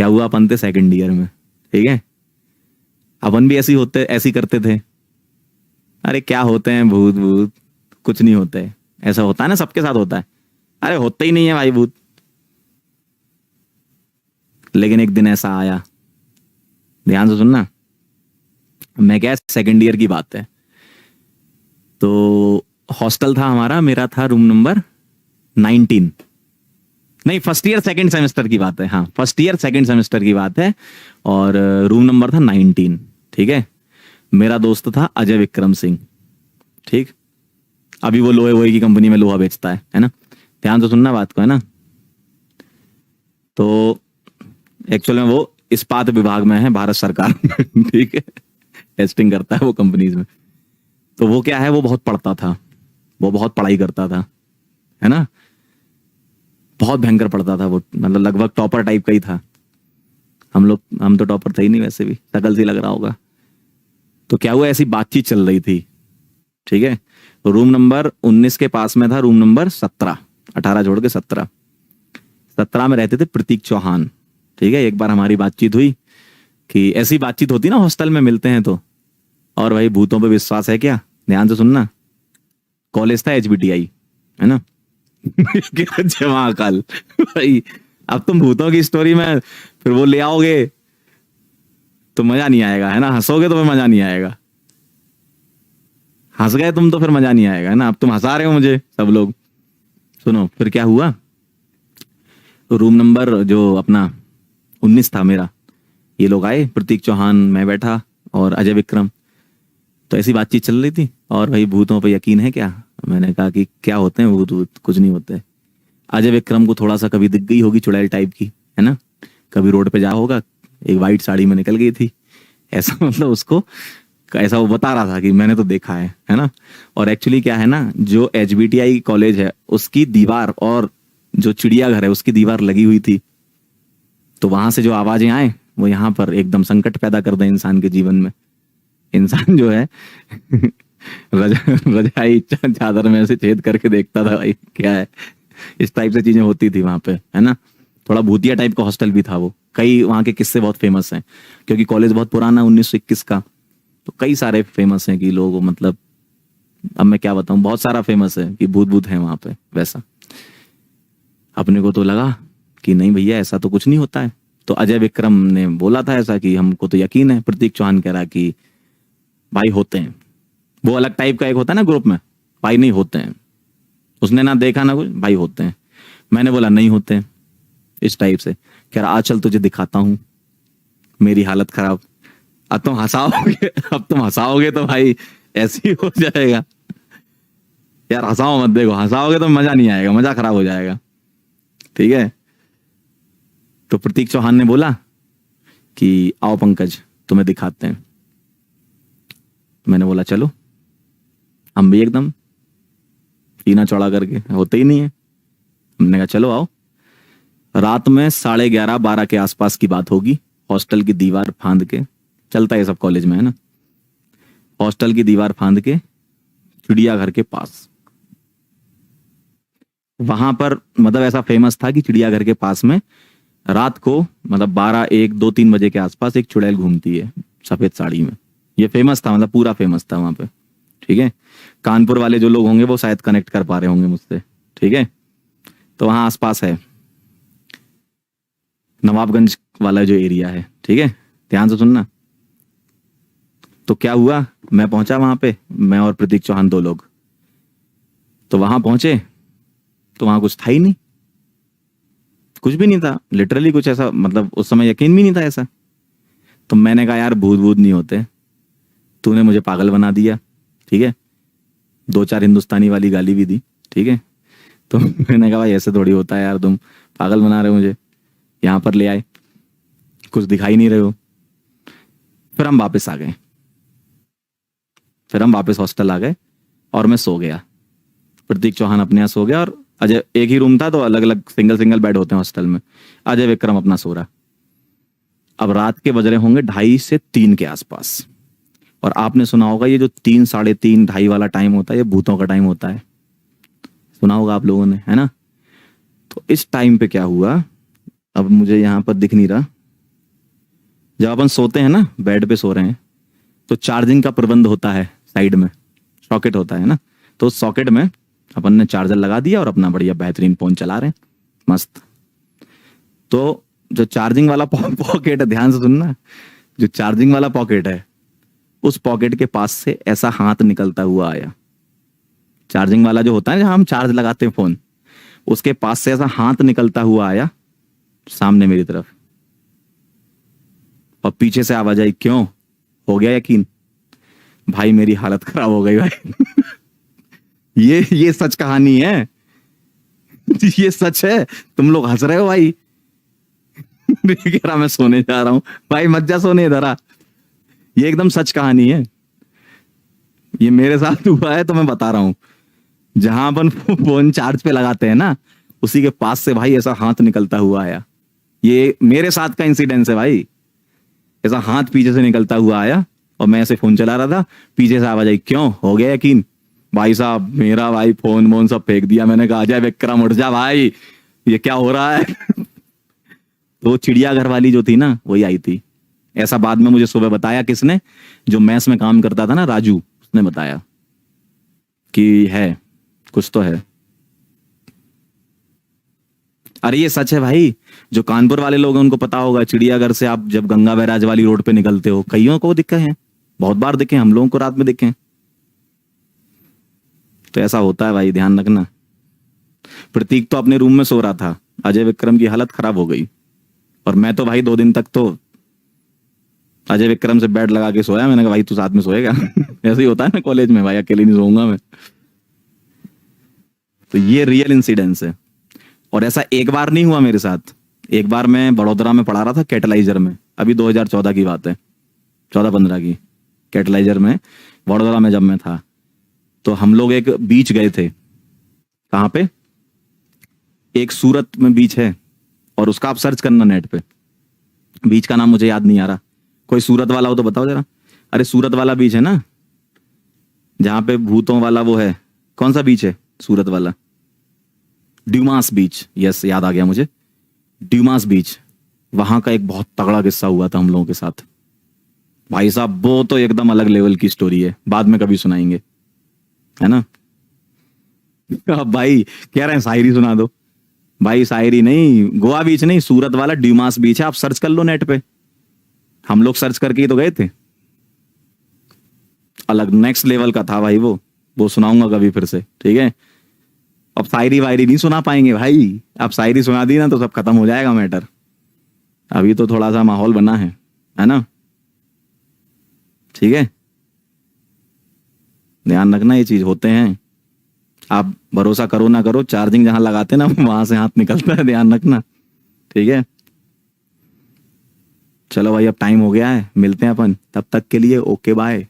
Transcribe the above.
क्या हुआ, अपन थे सेकंड ईयर में, ठीक है। अपन भी ऐसी करते थे। अरे क्या होते हैं भूत भूत, कुछ नहीं होते। ऐसा होता है ना, सबके साथ होता है। अरे होता ही नहीं है भाई भूत। लेकिन एक दिन ऐसा आया, ध्यान से सुनना। मैं क्या, सेकंड ईयर की बात है। तो हॉस्टल था हमारा, मेरा था रूम नंबर 19। नहीं, फर्स्ट ईयर सेकंड सेमेस्टर की बात है। हाँ, फर्स्ट ईयर सेकंड सेमेस्टर की बात है। और रूम नंबर था 19, ठीक है। मेरा दोस्त था अजय विक्रम सिंह, ठीक। अभी वो लोहे वोहे की कंपनी में लोहा बेचता है ना। ध्यान से सुनना बात को, है ना। तो एक्चुअल में वो इस्पात विभाग में है, भारत सरकार में, ठीक है। टेस्टिंग करता है वो कंपनीज में। तो वो क्या है, वो बहुत पढ़ता था, वो बहुत पढ़ाई करता था, है ना। बहुत भयंकर पढ़ता था वो, मतलब लगभग टॉपर टाइप का ही था। हम तो टॉपर थे ही नहीं, वैसे भी शकल से लग रहा होगा। तो क्या हुआ, ऐसी बातचीत चल रही थी, ठीक है। तो रूम नंबर 19 के पास में था रूम नंबर 17, 18 छोड़ के 17 में रहते थे प्रतीक चौहान, ठीक है। एक बार हमारी बातचीत हुई कि ऐसी बातचीत होती ना हॉस्टल में मिलते हैं तो। और भाई भूतों पे विश्वास है क्या, ध्यान से सुनना। कॉलेज था HBTI, है ना। जय महाकाल भाई। अब तुम भूतों की स्टोरी में फिर वो ले आओगे तो मजा नहीं आएगा, है ना। हंसोगे तो फिर मजा नहीं आएगा। हंस गए तुम तो फिर मजा नहीं आएगा, है ना। अब तुम हंसा रहे हो मुझे सब लोग। सुनो फिर क्या हुआ। रूम नंबर जो अपना 19 था मेरा, ये लोग आए, प्रतीक चौहान, मैं बैठा और अजय विक्रम। तो ऐसी बातचीत चल रही थी। और भाई भूतों पे यकीन है क्या, मैंने कहा कि क्या होते हैं भूत भूत, कुछ नहीं होते। अजय विक्रम को थोड़ा सा कभी दिख गई होगी चुड़ैल टाइप की, है ना। कभी रोड पे जा होगा, एक वाइट साड़ी में निकल गई थी, ऐसा मतलब उसको ऐसा वो बता रहा था कि मैंने तो देखा है ना। और एक्चुअली क्या है ना, जो HBTI कॉलेज है उसकी दीवार और जो चिड़ियाघर है उसकी दीवार लगी हुई थी। तो वहां से जो आवाजें आए वो यहाँ पर एकदम संकट पैदा कर दें इंसान के जीवन में। इंसान जो है रजाई चादर में से छेद करके देखता था भाई क्या है। इस टाइप से चीजें होती थी वहां पे, है ना। थोड़ा भूतिया टाइप का हॉस्टल भी था वो। कई वहां के किस्से बहुत फेमस हैं, क्योंकि कॉलेज बहुत पुराना 1921 का। तो कई सारे फेमस हैं कि लोग, मतलब अब मैं क्या बताऊं, बहुत सारा फेमस है कि भूत भूत है वहां पे। वैसा अपने को तो लगा कि नहीं भैया ऐसा तो कुछ नहीं होता है। तो अजय विक्रम ने बोला था ऐसा कि हमको तो यकीन है। प्रतीक चौहान कह रहा कि भाई होते हैं। वो अलग टाइप का एक होता है ना ग्रुप में, भाई नहीं होते हैं। उसने ना देखा ना कुछ, भाई होते हैं। मैंने बोला नहीं होते हैं, इस टाइप से। कह रहा आज चल तुझे दिखाता हूं। मेरी हालत खराब। अब तुम हंसाओगे, अब तुम हंसाओगे तो भाई ऐसे ही हो जाएगा यार। हंसाओ मत, देखो हंसाओगे तो मजा नहीं आएगा, मजा खराब हो जाएगा, ठीक है। तो प्रतीक चौहान ने बोला कि आओ पंकज तुम्हें दिखाते हैं। मैंने बोला चलो। हम भी एकदम सीना चौड़ा करके, होते ही नहीं है। हमने कहा चलो आओ। रात में 11:30 12 के आसपास की बात होगी। हॉस्टल की दीवार फांद के, चलता है सब कॉलेज में, है ना। हॉस्टल की दीवार फांद के चिड़ियाघर के पास, वहां पर मतलब ऐसा फेमस था कि चिड़ियाघर के पास में रात को मतलब 12 1 2 3 बजे के आसपास एक चुड़ैल घूमती है सफेद साड़ी में। ये फेमस था, मतलब पूरा फेमस था वहां पे, ठीक है। कानपुर वाले जो लोग होंगे वो शायद कनेक्ट कर पा रहे होंगे मुझसे, ठीक है। तो वहां आसपास है नवाबगंज वाला जो एरिया है, ठीक है। ध्यान से सुनना। तो क्या हुआ, मैं पहुंचा वहां पे, मैं और प्रतीक चौहान 2 लोग। तो वहां पहुंचे तो वहां कुछ था ही नहीं, कुछ भी नहीं था लिटरली। कुछ ऐसा मतलब उस समय यकीन भी नहीं था ऐसा। तो मैंने कहा यार भूत भूत नहीं होते, तूने मुझे पागल बना दिया, ठीक है। 2 4 हिंदुस्तानी वाली गाली भी दी, ठीक है। तो मैंने कहा भाई ऐसे थोड़ी होता है यार, तुम पागल बना रहे हो मुझे। यहाँ पर ले आए, कुछ दिखाई नहीं रहे हो। फिर हम वापस आ गए, फिर हम वापस हॉस्टल आ गए और मैं सो गया। प्रतीक चौहान अपने यहाँ सो गया और अजय, एक ही रूम था तो अलग अलग सिंगल सिंगल बेड होते हैं हॉस्टल में। अजय विक्रम अपना सो रहा। अब रात के बज रहे होंगे 2:30 से 3 के आसपास। और आपने सुना होगा ये जो 3 3:30 2:30 वाला टाइम होता है ये भूतों का टाइम होता है, सुना होगा आप लोगों ने, है ना। तो इस टाइम पे क्या हुआ, अब मुझे यहाँ पर दिख नहीं रहा, जब अपन सोते हैं ना, बेड पे सो रहे हैं, तो चार्जिंग का प्रबंध होता है साइड में, सॉकेट होता है ना, तो उस सॉकेट में अपन ने चार्जर लगा दिया और अपना बढ़िया बेहतरीन फोन चला रहे हैं मस्त। तो जो चार्जिंग वाला पॉकेट है, ध्यान से सुनना, जो चार्जिंग वाला पॉकेट है, उस पॉकेट के पास से ऐसा हाथ निकलता हुआ आया। चार्जिंग वाला जो होता है जहां हम चार्ज लगाते हैं फोन, उसके पास से ऐसा हाथ निकलता हुआ आया सामने मेरी तरफ, और पीछे से आवाज आई, क्यों, हो गया यकीन? भाई मेरी हालत खराब हो गई भाई। ये सच कहानी है। ये सच है, तुम लोग हंस रहे हो भाई। कह रहा मैं सोने जा रहा हूं, भाई मत जा सोने इधर आ। ये एकदम सच कहानी है, ये मेरे साथ हुआ है तो मैं बता रहा हूं। जहां अपन फोन चार्ज पे लगाते हैं ना, उसी के पास से भाई ऐसा हाथ निकलता हुआ आया। ये मेरे साथ का इंसिडेंस है भाई। ऐसा हाथ पीछे से निकलता हुआ आया और मैं ऐसे फोन चला रहा था, पीछे से आवाज आई, क्यों, हो गया यकीन? भाई साहब मेरा भाई फोन वोन सब फेंक दिया। मैंने कहा अजय विक्रम उठ जा भाई, ये क्या हो रहा है? तो चिड़ियाघर वाली जो थी ना, वही आई थी। ऐसा बाद में मुझे सुबह बताया किसने, जो मैस में काम करता था ना, राजू, उसने बताया कि है, कुछ तो है। अरे ये सच है भाई, जो कानपुर वाले लोग हैं उनको पता होगा। चिड़ियाघर से आप जब गंगा बैराज वाली रोड पे निकलते हो, कईयों को दिखे हैं, बहुत बार दिखे, हम लोगों को रात में दिखे। तो ऐसा होता है भाई, ध्यान रखना। प्रतीक तो अपने रूम में सो रहा था, अजय विक्रम की हालत खराब हो गई, और मैं तो भाई 2 दिन तक तो अजय विक्रम से बेड लगा के सोया। मैंने कहा भाई तू साथ में सोएगा? ऐसे ही होता है ना कॉलेज में, भाई अकेले नहीं सोऊंगा मैं। तो ये रियल इंसिडेंस है, और ऐसा एक बार नहीं हुआ मेरे साथ। एक बार मैं बड़ोदरा में पढ़ा रहा था कैटलाइजर में, अभी 2014 की बात है, 14-15 की। कैटलाइजर में बड़ोदरा में जब मैं था, तो हम लोग एक बीच गए थे। कहाँ पे? एक सूरत में बीच है, और उसका आप सर्च करना नेट पे, बीच का नाम मुझे याद नहीं आ रहा। कोई सूरत वाला हो तो बताओ जरा। अरे सूरत वाला बीच है ना, जहां पे भूतों वाला वो है, कौन सा बीच है सूरत वाला? ड्यूमास बीच, यस याद आ गया मुझे, ड्यूमास बीच। वहां का एक बहुत तगड़ा किस्सा हुआ था हम लोगों के साथ भाई साहब। वो तो एकदम अलग लेवल की स्टोरी है, बाद में कभी सुनाएंगे, है ना। अब भाई कह रहे हैं शायरी सुना दो। भाई शायरी नहीं, गोवा बीच नहीं, सूरत वाला ड्यूमास बीच है, आप सर्च कर लो नेट पे। हम लोग सर्च करके ही तो गए थे। अलग नेक्स्ट लेवल का था भाई वो सुनाऊंगा कभी फिर से, ठीक है। अब शायरी वायरी नहीं सुना पाएंगे भाई, अब शायरी सुना दी ना तो सब खत्म हो जाएगा मैटर। अभी तो थोड़ा सा माहौल बना है ना, ठीक है। ध्यान रखना, ये चीज होते हैं। आप भरोसा करो ना करो, चार्जिंग जहां लगाते ना वहां से हाथ निकलता है, ध्यान रखना, ठीक है। चलो भाई अब टाइम हो गया है, मिलते हैं अपन, तब तक के लिए ओके बाय।